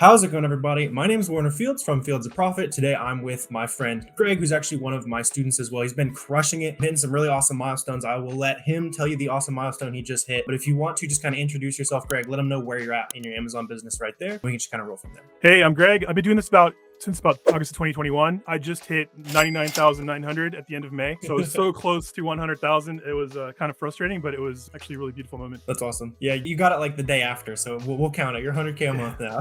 How's it going, everybody? My name is Warner Fields from Fields of Profit. Today, I'm with my friend Greg, who's actually one of my students as well. He's been crushing it, hitting some really awesome milestones. I will let him tell you the awesome milestone he just hit. But if you want to just kind of introduce yourself, Greg, let him know where you're at in your Amazon business right there. We can just kind of roll from there. Hey, I'm Greg. I've been doing this since about August of 2021. I just hit 99,900 at the end of May. So it was so close to 100,000. It was kind of frustrating, but it was actually a really beautiful moment. That's awesome. Yeah, you got it like the day after, so we'll count it. You're 100K a month now.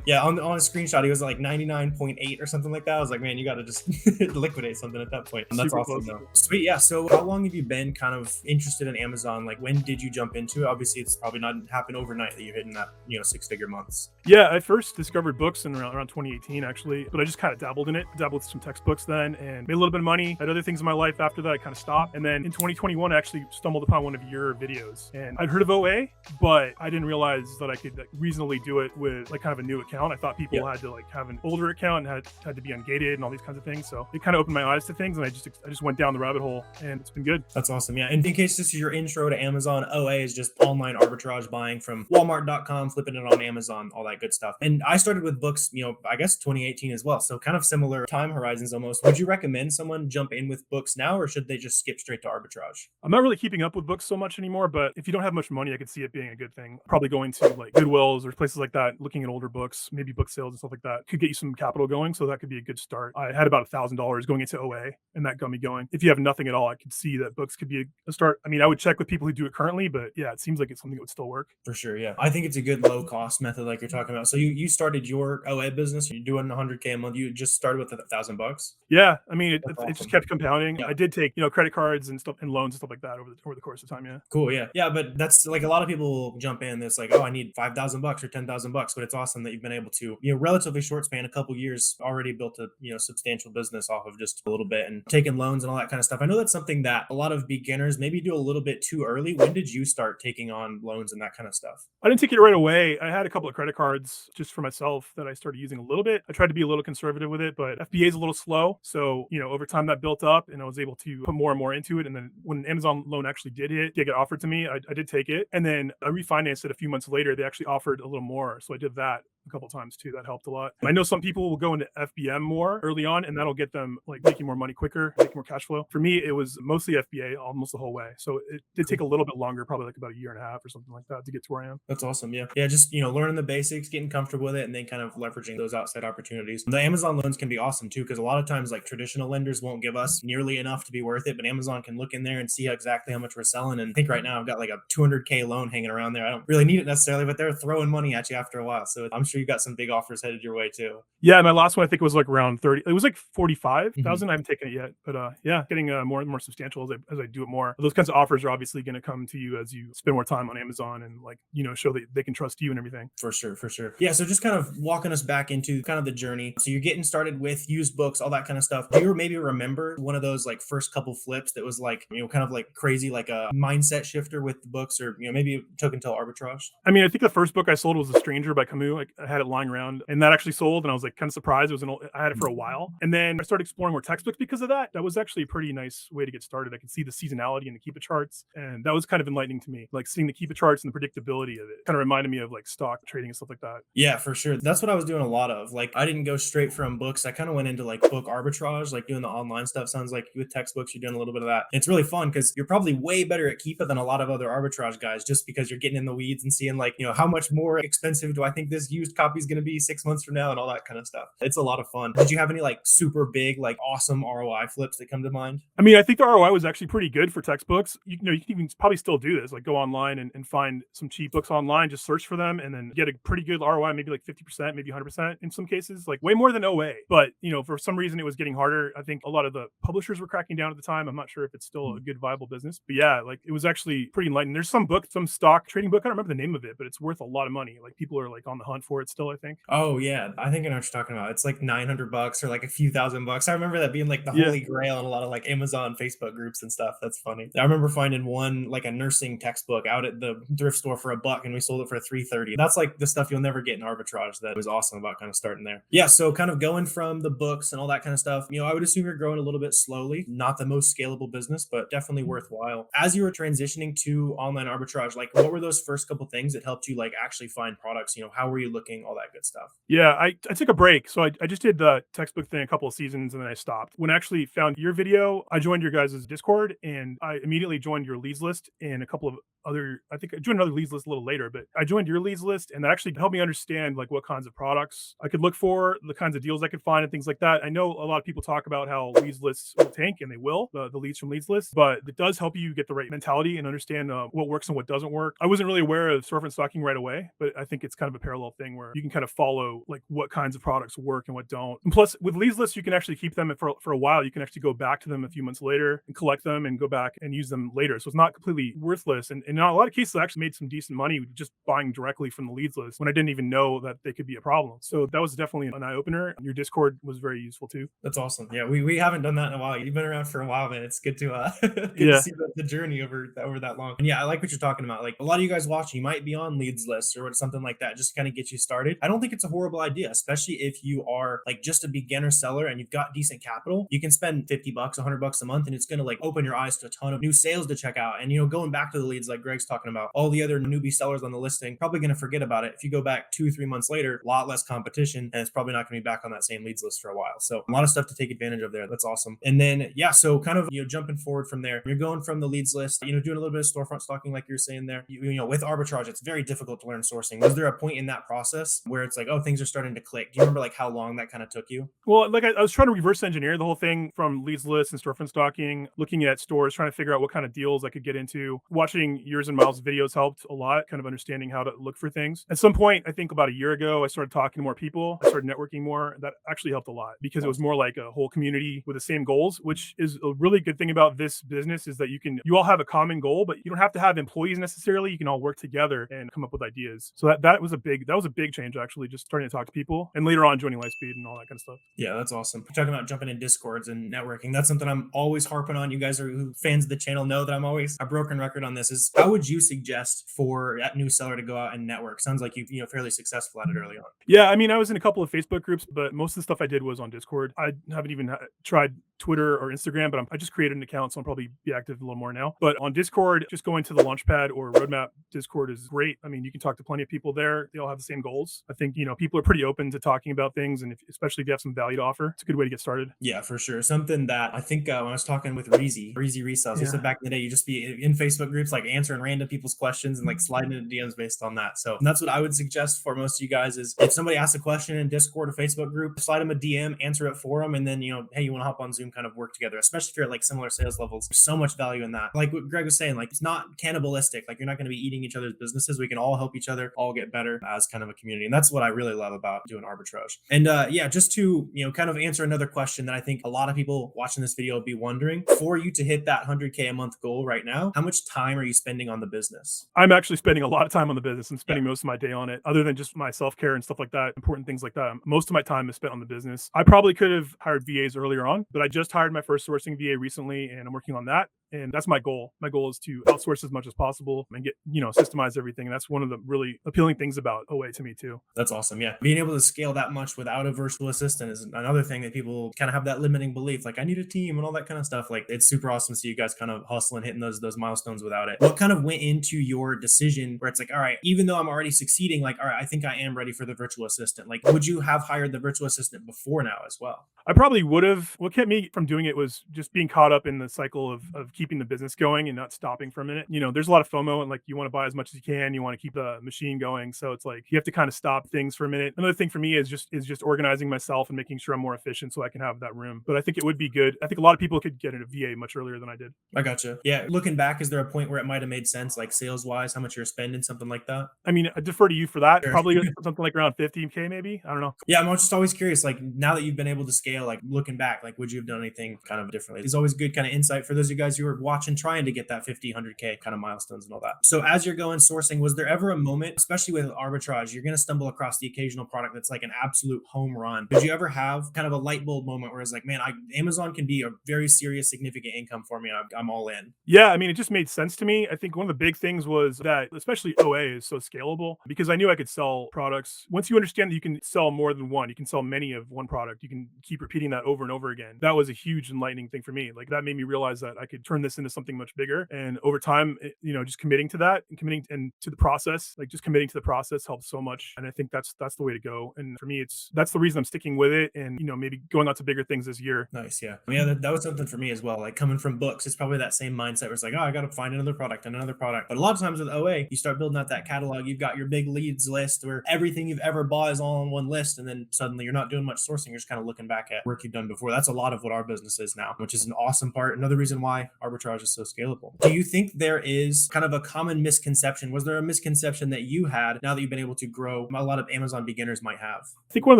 Yeah, on a screenshot, he was like 99.8 or something like that. I was like, man, you got to just liquidate something at that point. And that's Super awesome, close. though. Sweet. Yeah. So how long have you been kind of interested in Amazon? Like, when did you jump into it? Obviously, it's probably not happened overnight that you're hitting that, six-figure months. Yeah, I first discovered books in around 2018, actually, but I just kind of dabbled in it. Dabbled with some textbooks then and made a little bit of money. Had other things in my life after that. I kind of stopped. And then in 2021, I actually stumbled upon one of your videos. And I'd heard of OA, but I didn't realize that I could reasonably do it with like kind of a new account. I thought people had to like have an older account and had to be ungated and all these kinds of things. So it kind of opened my eyes to things, and I just went down the rabbit hole, and it's been good. That's awesome. Yeah. And in case this is your intro to Amazon, OA is just online arbitrage buying from Walmart.com, flipping it on Amazon, all that good stuff. And I started with books, I guess 2018 as well. So kind of similar time horizons almost. Would you recommend someone jump in with books now, or should they just skip straight to arbitrage? I'm not really keeping up with books so much anymore, but if you don't have much money, I could see it being a good thing. Probably going to like Goodwills or places like that, looking at older books, maybe book sales and stuff like that could get you some capital going. So that could be a good start. I had about $1,000 going into OA, and that got me going. If you have nothing at all, I could see that books could be a start. I mean, I would check with people who do it currently, but yeah, it seems like it's something that would still work. For sure. Yeah. I think it's a good low cost method like you're talking about. So you started your OA business, you're doing 100K a month. You just started with $1,000. Yeah, I mean, it Awesome. just kept compounding. Yeah. I did take credit cards and stuff and loans and stuff like that over the course of time. Yeah. Cool. Yeah. Yeah. But that's like a lot of people will jump in. It's like, oh, I need $5,000 or $10,000. But it's awesome that you've been able to, relatively short span, a couple years, already built a, substantial business off of just a little bit and taking loans and all that kind of stuff. I know that's something that a lot of beginners maybe do a little bit too early. When did you start taking on loans and that kind of stuff? I didn't take it right away. I had a couple of credit cards just for myself that I started using a little bit. I tried to be a little conservative with it, but FBA is a little slow. So, over time that built up and I was able to put more and more into it. And then when an Amazon loan actually did get offered to me, I did take it. And then I refinanced it a few months later. They actually offered a little more. So I did that a couple times too. That helped a lot. I know some people will go into FBM more early on, and that'll get them like making more money quicker, making more cash flow. For me, it was mostly FBA almost the whole way. So it did take a little bit longer, probably like about a year and a half or something like that to get to where I am. That's awesome. Yeah. Yeah. Just, learning the basics, getting comfortable with it, and then kind of leveraging those outside opportunities. The Amazon loans can be awesome too, because a lot of times like traditional lenders won't give us nearly enough to be worth it, but Amazon can look in there and see exactly how much we're selling. And I think right now I've got like a 200K loan hanging around there. I don't really need it necessarily, but they're throwing money at you after a while. So I'm sure you got some big offers headed your way too. Yeah, my last one I think was like around 30. It was like 45,000. I haven't taken it yet, but yeah, getting more and more substantial as I do it more. Those kinds of offers are obviously going to come to you as you spend more time on Amazon and like show that they can trust you and everything. For sure, for sure. Yeah, so just kind of walking us back into kind of the journey. So you're getting started with used books, all that kind of stuff. Do you maybe remember one of those like first couple flips that was like kind of like crazy, like a mindset shifter with the books, or maybe it took until arbitrage? I mean, I think the first book I sold was A Stranger by Camus. Like I had it lying around, and that actually sold, and I was like kind of surprised. I had it for a while, and then I started exploring more textbooks because of that. That was actually a pretty nice way to get started. I could see the seasonality and the Keepa charts, and that was kind of enlightening to me. Like seeing the Keepa charts and the predictability of it kind of reminded me of like stock trading and stuff like that. Yeah, for sure. That's what I was doing a lot of. Like I didn't go straight from books. I kind of went into like book arbitrage, like doing the online stuff. Sounds like with textbooks, you're doing a little bit of that. And it's really fun because you're probably way better at Keepa than a lot of other arbitrage guys, just because you're getting in the weeds and seeing like, how much more expensive do I think this used copy is going to be 6 months from now and all that kind of stuff. It's a lot of fun. Did you have any like super big, like awesome ROI flips that come to mind? I mean, I think the ROI was actually pretty good for textbooks. You can even probably still do this, like go online and find some cheap books online, just search for them and then get a pretty good ROI, maybe like 50%, maybe 100% in some cases, like way more than OA. But, for some reason it was getting harder. I think a lot of the publishers were cracking down at the time. I'm not sure if it's still a good viable business, but yeah, like it was actually pretty enlightening. There's some stock trading book. I don't remember the name of it, but it's worth a lot of money. Like people are like on the hunt for it still, I think. Oh yeah. I think I know what you're talking about. It's like $900 or like a few $1,000. I remember that being like the holy grail in a lot of like Amazon Facebook groups and stuff. That's funny. I remember finding one like a nursing textbook out at the thrift store for $1 and we sold it for $3.30. That's like the stuff you'll never get in arbitrage. That was awesome about kind of starting there. Yeah. So kind of going from the books and all that kind of stuff, I would assume you're growing a little bit slowly, not the most scalable business, but definitely worthwhile. As you were transitioning to online arbitrage, like what were those first couple things that helped you like actually find products? How were you looking networking, all that good stuff. Yeah, I took a break. So I just did the textbook thing a couple of seasons and then I stopped. When I actually found your video, I joined your guys' Discord and I immediately joined your leads list and a couple of I think I joined another leads list a little later, but I joined your leads list and that actually helped me understand like what kinds of products I could look for, the kinds of deals I could find and things like that. I know a lot of people talk about how leads lists will tank and they will, the leads from leads lists, but it does help you get the right mentality and understand what works and what doesn't work. I wasn't really aware of storefront stocking right away, but I think it's kind of a parallel thing where you can kind of follow like what kinds of products work and what don't. And plus with leads lists, you can actually keep them for a while. You can actually go back to them a few months later and collect them and go back and use them later. So it's not completely worthless. And in a lot of cases, I actually made some decent money just buying directly from the leads list when I didn't even know that they could be a problem. So that was definitely an eye opener. Your Discord was very useful too. That's awesome. Yeah, we haven't done that in a while. You've been around for a while, man. It's good to good to Yeah. see the journey over that long. And yeah, I like what you're talking about. Like a lot of you guys watching, you might be on leads lists or something like that, just to kind of get you started. I don't think it's a horrible idea, especially if you are like just a beginner seller and you've got decent capital. You can spend $50, $100 a month, and it's gonna like open your eyes to a ton of new sales to check out. And going back to the leads, like Greg's talking about, all the other newbie sellers on the listing probably gonna forget about it. If you go back 2-3 months later, a lot less competition, and it's probably not gonna be back on that same leads list for a while. So a lot of stuff to take advantage of there. That's awesome. And then yeah, so kind of jumping forward from there, you're going from the leads list, doing a little bit of storefront stocking, like you're saying there. With arbitrage, it's very difficult to learn sourcing. Was there a point in that process where it's like, oh, things are starting to click? Do you remember like how long that kind of took you? Well, like I was trying to reverse engineer the whole thing from leads lists and storefront stocking, looking at stores, trying to figure out what kind of deals I could get into. Watching yours and Miles' videos helped a lot, kind of understanding how to look for things. At some point, I think about a year ago, I started talking to more people. I started networking more. That actually helped a lot because it was more like a whole community with the same goals, which is a really good thing about this business is that you all have a common goal, but you don't have to have employees necessarily. You can all work together and come up with ideas. So that was a big change actually, just starting to talk to people and later on joining Lightspeed and all that kind of stuff. Yeah, that's awesome. You're talking about jumping in Discords and networking. That's something I'm always harping on. You guys who fans of the channel know that I'm always a broken record on this. Is how would you suggest for that new seller to go out and network? Sounds like you fairly successful at it early on. Yeah, I mean, I was in a couple of Facebook groups, but most of the stuff I did was on Discord. I haven't even tried Twitter or Instagram, but I just created an account, so I'll probably be active a little more now. But on Discord, just going to the Launchpad or Roadmap Discord is great. I mean, you can talk to plenty of people there. They all have the same goals. I think, people are pretty open to talking about things, and especially if you have some value to offer, it's a good way to get started. Yeah, for sure. Something that I think when I was talking with Reezy Resells, he said back in the day, you just be in Facebook groups, like answering random people's questions and like sliding into DMs based on that. So that's what I would suggest for most of you guys is if somebody asks a question in Discord or Facebook group, slide them a DM, answer it for them. And then, hey, you want to hop on Zoom, kind of work together, especially if you're at like similar sales levels. There's so much value in that. Like what Gregg was saying, like it's not cannibalistic. Like you're not going to be eating each other's businesses. We can all help each other, all get better as kind of a community. And that's what I really love about doing arbitrage. And yeah, just to, kind of answer another question that I think a lot of people watching this video will be wondering, for you to hit that 100K a month goal right now, how much time are you spending on the business? I'm actually spending a lot of time on the business. I'm spending most of my day on it, other than just my self-care and stuff like that, important things like that. Most of my time is spent on the business. I probably could have hired VAs earlier on, but I just hired my first sourcing VA recently and I'm working on that. And that's my goal. My goal is to outsource as much as possible and get, systemize everything. And that's one of the really appealing things about OA to me too. That's awesome. Yeah. Being able to scale that much without a virtual assistant is another thing that people kind of have that limiting belief. Like I need a team and all that kind of stuff. Like it's super awesome to see you guys kind of hustling, hitting those milestones without it. What kind of went into your decision where it's like, all right, even though I'm already succeeding, like, all right, I think I am ready for the virtual assistant. Like, would you have hired the virtual assistant before now as well? I probably would have. What kept me from doing it was just being caught up in the cycle of keeping the business going and not stopping for a minute. There's a lot of FOMO and like you want to buy as much as you can. You want to keep the machine going. So it's like you have to kind of stop things for a minute. Another thing for me is just organizing myself and making sure I'm more efficient so I can have that room. But I think it would be good. I think a lot of people could get into VA much earlier than I did. I gotcha. Yeah. Looking back, is there a point where it might have made sense, like sales wise, how much you're spending, something like that? I mean, I defer to you for that. Sure. Probably something like around 50K maybe. I don't know. Yeah. I'm just always curious, like now that you've been able to scale, like looking back, like would you have done anything kind of differently? It's always good kind of insight for those of you guys who are watching, trying to get that 50, 100K kind of milestones and all that. So as you're going sourcing, was there ever a moment, especially with arbitrage, you're going to stumble across the occasional product that's like an absolute home run? Did you ever have kind of a light bulb moment where it's like, man, Amazon can be a very serious, significant income for me. I'm all in. Yeah, I mean, it just made sense to me. I think one of the big things was that, especially OA is so scalable because I knew I could sell products. Once you understand that you can sell more than one, you can sell many of one product, you can keep repeating that over and over again. That was a huge enlightening thing for me. Like that made me realize that I could turn this into something much bigger. And over time, just committing to that and committing and to the process, like just committing to the process helps so much. And I think that's the way to go. And for me, that's the reason I'm sticking with it, and maybe going on to bigger things this year. Nice. Yeah. Yeah. That was something for me as well. Like coming from books, it's probably that same mindset where it's like, oh, I got to find another product and another product. But a lot of times with OA, you start building out that catalog. You've got your big leads list where everything you've ever bought is all on one list. And then suddenly you're not doing much sourcing. You're just kind of looking back at work you've done before. That's a lot of what our business is now, which is an awesome part. Another reason why Arbitrage is so scalable. Do you think there is kind of a common misconception? Was there a misconception that you had now that you've been able to grow a lot of Amazon beginners might have? I think one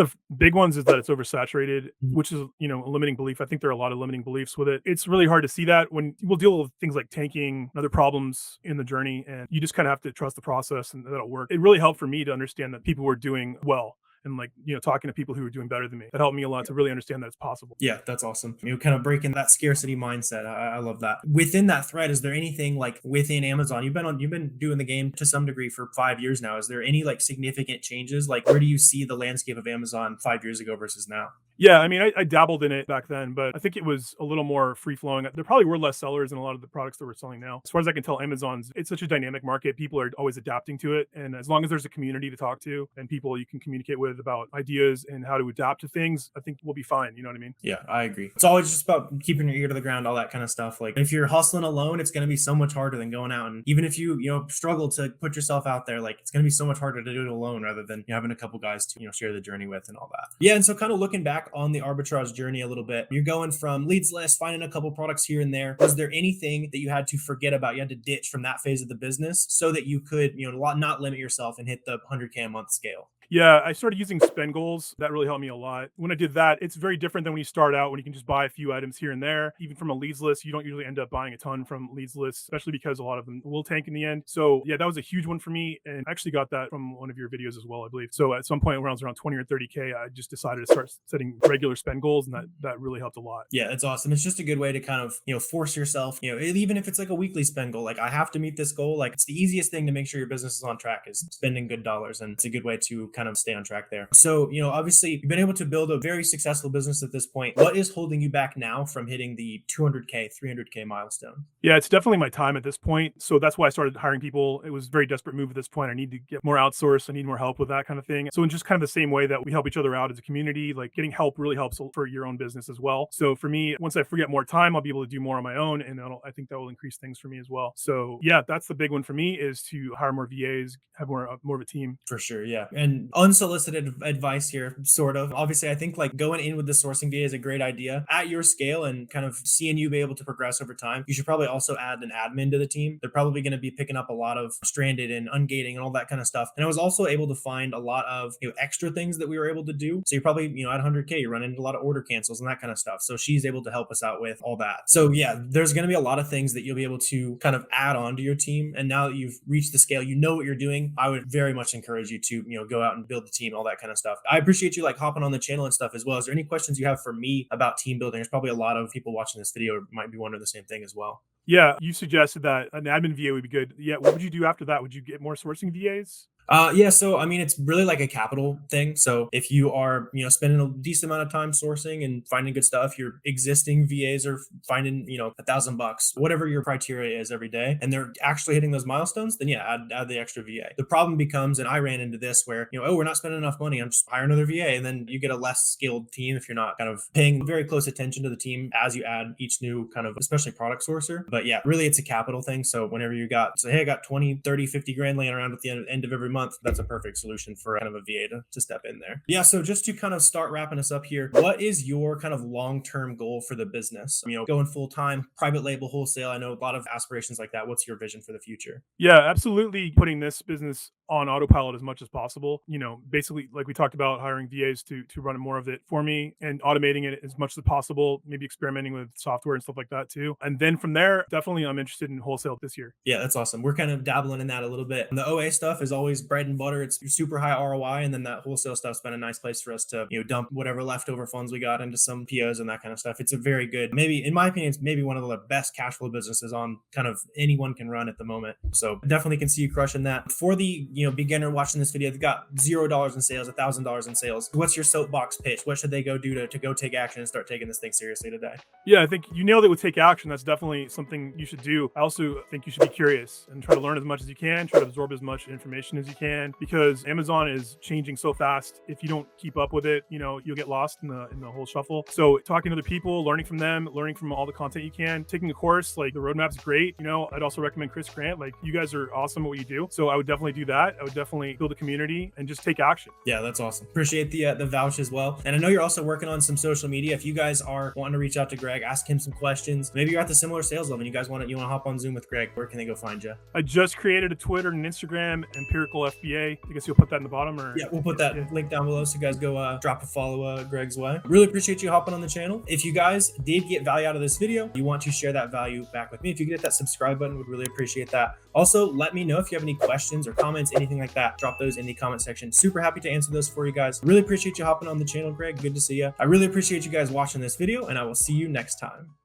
of the big ones is that it's oversaturated, which is, a limiting belief. I think there are a lot of limiting beliefs with it. It's really hard to see that when we'll deal with things like tanking and other problems in the journey, and you just kind of have to trust the process and that'll work. It really helped for me to understand that people were doing well. And talking to people who were doing better than me. That helped me a lot to really understand that it's possible. Yeah, that's awesome. Kind of breaking that scarcity mindset. I love that. Within that thread, is there anything like within Amazon? You've been doing the game to some degree for 5 years now. Is there any like significant changes? Like where do you see the landscape of Amazon 5 years ago versus now? Yeah, I mean, I dabbled in it back then, but I think it was a little more free flowing. There probably were less sellers in a lot of the products that we're selling now. As far as I can tell, it's such a dynamic market. People are always adapting to it. And as long as there's a community to talk to and people you can communicate with about ideas and how to adapt to things, I think we'll be fine. You know what I mean? Yeah, I agree. It's always just about keeping your ear to the ground, all that kind of stuff. Like if you're hustling alone, it's going to be so much harder than going out. And even if you, struggle to put yourself out there, like it's going to be so much harder to do it alone rather than having a couple guys to, share the journey with and all that. Yeah. And so kind of looking back on the Arbitrage journey a little bit, you're going from leads list, finding a couple products here and there. Was there anything that you had to forget about, you had to ditch from that phase of the business so that you could, not limit yourself and hit the 100K a month scale? Yeah, I started using spend goals. That really helped me a lot. When I did that, it's very different than when you start out when you can just buy a few items here and there. Even from a leads list, you don't usually end up buying a ton from leads lists, especially because a lot of them will tank in the end. So yeah, that was a huge one for me. And I actually got that from one of your videos as well, I believe. So at some point when I was around 20 or 30K, I just decided to start setting regular spend goals, and that really helped a lot. Yeah, it's awesome. It's just a good way to kind of, force yourself, even if it's like a weekly spend goal, like I have to meet this goal. Like it's the easiest thing to make sure your business is on track is spending good dollars. And it's a good way to kind of stay on track there. So, obviously you've been able to build a very successful business at this point. What is holding you back now from hitting the 200K, 300K milestone? Yeah, it's definitely my time at this point. So that's why I started hiring people. It was a very desperate move at this point. I need to get more outsourced. I need more help with that kind of thing. So in just kind of the same way that we help each other out as a community, like getting help really helps for your own business as well. So for me, once I free up more time, I'll be able to do more on my own, and I think that will increase things for me as well. So yeah, that's the big one for me, is to hire more VAs, have more of a team. For sure, yeah. And unsolicited advice here, sort of. Obviously, I think like going in with the sourcing VA is a great idea at your scale, and kind of seeing you be able to progress over time. You should probably also add an admin to the team. They're probably going to be picking up a lot of stranded and ungating and all that kind of stuff. And I was also able to find a lot of extra things that we were able to do. So you're probably at 100K, you're running into a lot of order cancels and that kind of stuff. So she's able to help us out with all that. So yeah, there's going to be a lot of things that you'll be able to kind of add on to your team. And now that you've reached the scale, you know what you're doing. I would very much encourage you to go out and build the team, all that kind of stuff. I appreciate you like hopping on the channel and stuff as well. Is there any questions you have for me about team building? There's probably a lot of people watching this video might be wondering the same thing as well. Yeah, you suggested that an admin VA would be good. Yeah, what would you do after that? Would you get more sourcing VAs? Yeah. So, I mean, it's really like a capital thing. So if you are, spending a decent amount of time sourcing and finding good stuff, your existing VAs are finding, $1,000, whatever your criteria is every day, and they're actually hitting those milestones, then yeah, add the extra VA. The problem becomes, and I ran into this where, we're not spending enough money, I'm just hire another VA. And then you get a less skilled team if you're not kind of paying very close attention to the team as you add each new kind of, especially product sourcer. But yeah, really it's a capital thing. So whenever you say, hey, I got 20, 30, 50 grand laying around at the end of every month, that's a perfect solution for kind of a VA to step in there. Yeah. So just to kind of start wrapping us up here, what is your kind of long-term goal for the business? Going full-time, private label, wholesale. I know a lot of aspirations like that. What's your vision for the future? Yeah, absolutely. Putting this business on autopilot as much as possible. Basically, like we talked about, hiring VAs to run more of it for me and automating it as much as possible, maybe experimenting with software and stuff like that too. And then from there, definitely I'm interested in wholesale this year. Yeah, that's awesome. We're kind of dabbling in that a little bit. And the OA stuff is always bread and butter. It's super high ROI. And then that wholesale stuff's been a nice place for us to, dump whatever leftover funds we got into some POs and that kind of stuff. It's a very good, maybe in my opinion, it's maybe one of the best cash flow businesses on kind of anyone can run at the moment. So definitely can see you crushing that. For the beginner watching this video, they've got $0 in sales, $1,000 in sales. What's your soapbox pitch? What should they go do to go take action and start taking this thing seriously today? Yeah, I think you nailed it with take action. That's definitely something you should do. I also think you should be curious and try to learn as much as you can, try to absorb as much information as you can, because Amazon is changing so fast. If you don't keep up with it, you'll get lost in the whole shuffle. So talking to other people, learning from them, learning from all the content you can, taking a course, like the roadmap's great. I'd also recommend Chris Grant. Like, you guys are awesome at what you do. So I would definitely do that. I would definitely build a community and just take action. Yeah, that's awesome. Appreciate the vouch as well. And I know you're also working on some social media. If you guys are wanting to reach out to Gregg, ask him some questions. Maybe you're at the similar sales level and you guys want to hop on Zoom with Gregg. Where can they go find you? I just created a Twitter and Instagram, Empirical FBA. I guess you'll put that in the bottom, or yeah, we'll put that link down below so you guys go drop a follow Gregg's way. Really appreciate you hopping on the channel. If you guys did get value out of this video, you want to share that value back with me. If you could hit that subscribe button, would really appreciate that. Also, let me know if you have any questions or comments, anything like that. Drop those in the comment section. Super happy to answer those for you guys. Really appreciate you hopping on the channel, Gregg. Good to see you. I really appreciate you guys watching this video, and I will see you next time.